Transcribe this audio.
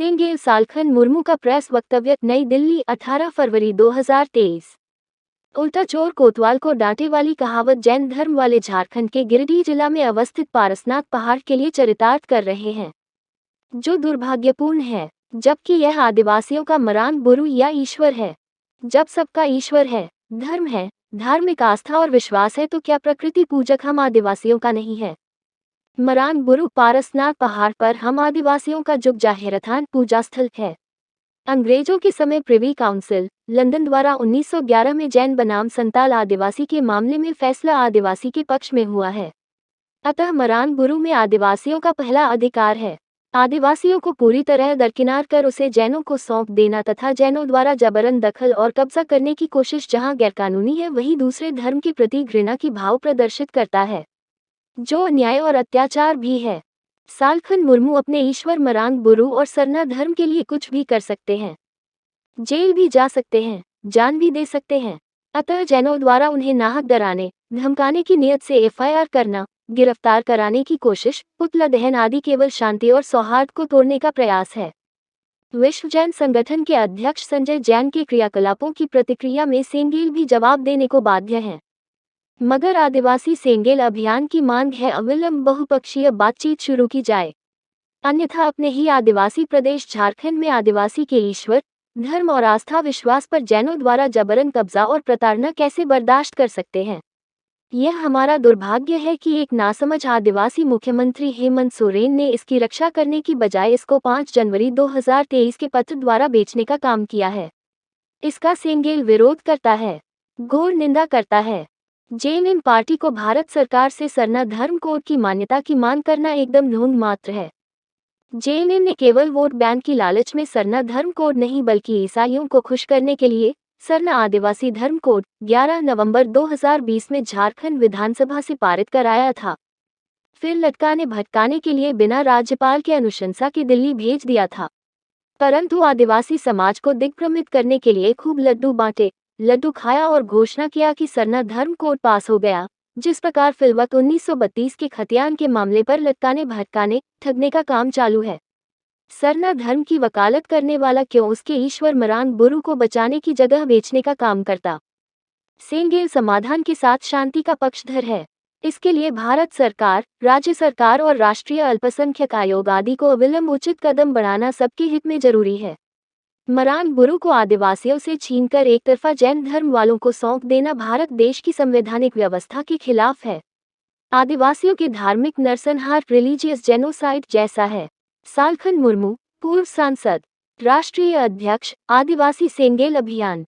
सेंगेल सालखन मुर्मू का प्रेस वक्तव्य। नई दिल्ली 18 फरवरी 2023। उल्टा चोर कोतवाल को डांटे वाली कहावत जैन धर्म वाले झारखंड के गिरिडीह जिला में अवस्थित पारसनाथ पहाड़ के लिए चरितार्थ कर रहे हैं, जो दुर्भाग्यपूर्ण है, जबकि यह आदिवासियों का मरान बुरु या ईश्वर है। जब सबका ईश्वर है, धर्म है, धार्मिक आस्था और विश्वास है, तो क्या प्रकृति पूजक हम आदिवासियों का नहीं है? मरान बुरु पारसनाथ पहाड़ पर हम आदिवासियों का जुग जाहिरथान पूजा स्थल है। अंग्रेजों के समय प्रिवी काउंसिल लंदन द्वारा 1911 में जैन बनाम संताल आदिवासी के मामले में फैसला आदिवासी के पक्ष में हुआ है। अतः मरान बुरु में आदिवासियों का पहला अधिकार है। आदिवासियों को पूरी तरह दरकिनार कर उसे जैनों को सौंप देना तथा जैनों द्वारा जबरन दखल और कब्जा करने की कोशिश जहां गैरकानूनी है, वहीं दूसरे धर्म के प्रति घृणा की भाव प्रदर्शित करता है, जो अन्याय और अत्याचार भी है। सालखन मुर्मू अपने ईश्वर मरान बुरु और सरना धर्म के लिए कुछ भी कर सकते हैं, जेल भी जा सकते हैं, जान भी दे सकते हैं। अतः जैनों द्वारा उन्हें नाहक डराने धमकाने की नियत से एफआईआर करना, गिरफ्तार कराने की कोशिश, पुतला दहन आदि केवल शांति और सौहार्द को तोड़ने का प्रयास है। विश्व जैन संगठन के अध्यक्ष संजय जैन के क्रियाकलापों की प्रतिक्रिया में सेंगेल भी जवाब देने को बाध्य हैं। मगर आदिवासी सेंगेल अभियान की मांग है अविलंब बहुपक्षीय बातचीत शुरू की जाए, अन्यथा अपने ही आदिवासी प्रदेश झारखंड में आदिवासी के ईश्वर, धर्म और आस्था विश्वास पर जैनों द्वारा जबरन कब्जा और प्रताड़ना कैसे बर्दाश्त कर सकते हैं। यह हमारा दुर्भाग्य है कि एक नासमझ आदिवासी मुख्यमंत्री हेमंत सोरेन ने इसकी रक्षा करने की बजाय इसको 5 जनवरी 2023 के पत्र द्वारा बेचने का काम किया है। इसका सेंगेल विरोध करता है, घोर निंदा करता है। जेएमएम पार्टी को भारत सरकार से सरना धर्म कोड की मान्यता की मांग करना एकदम ढोंग मात्र है। जेएमएम ने केवल वोट बैंक की लालच में सरना धर्म कोड नहीं, बल्कि ईसाइयों को खुश करने के लिए सरना आदिवासी धर्म कोड 11 नवंबर 2020 में झारखंड विधानसभा से पारित कराया था। फिर लटकाने भटकाने के लिए बिना राज्यपाल के अनुशंसा के दिल्ली भेज दिया था। परंतु आदिवासी समाज को दिग्भ्रमित करने के लिए खूब लड्डू बांटे, लड्डू खाया और घोषणा किया कि सरना धर्म कोड पास हो गया। जिस प्रकार फिलवक्त 1932 के खतियान के मामले पर लटकाने भटकाने ठगने का काम चालू है। सरना धर्म की वकालत करने वाला क्यों उसके ईश्वर मरान बुरु को बचाने की जगह बेचने का काम करता? सेंगेल समाधान के साथ शांति का पक्षधर है। इसके लिए भारत सरकार, राज्य सरकार और राष्ट्रीय अल्पसंख्यक आयोग आदि को अविलंब उचित कदम बढ़ाना सबके हित में जरूरी है। मरान बुरु को आदिवासियों से छीनकर एक तरफा जैन धर्म वालों को सौंप देना भारत देश की संवैधानिक व्यवस्था के खिलाफ है। आदिवासियों के धार्मिक नरसंहार रिलीजियस जेनोसाइड जैसा है। सालखन मुर्मू, पूर्व सांसद, राष्ट्रीय अध्यक्ष, आदिवासी सेंगेल अभियान।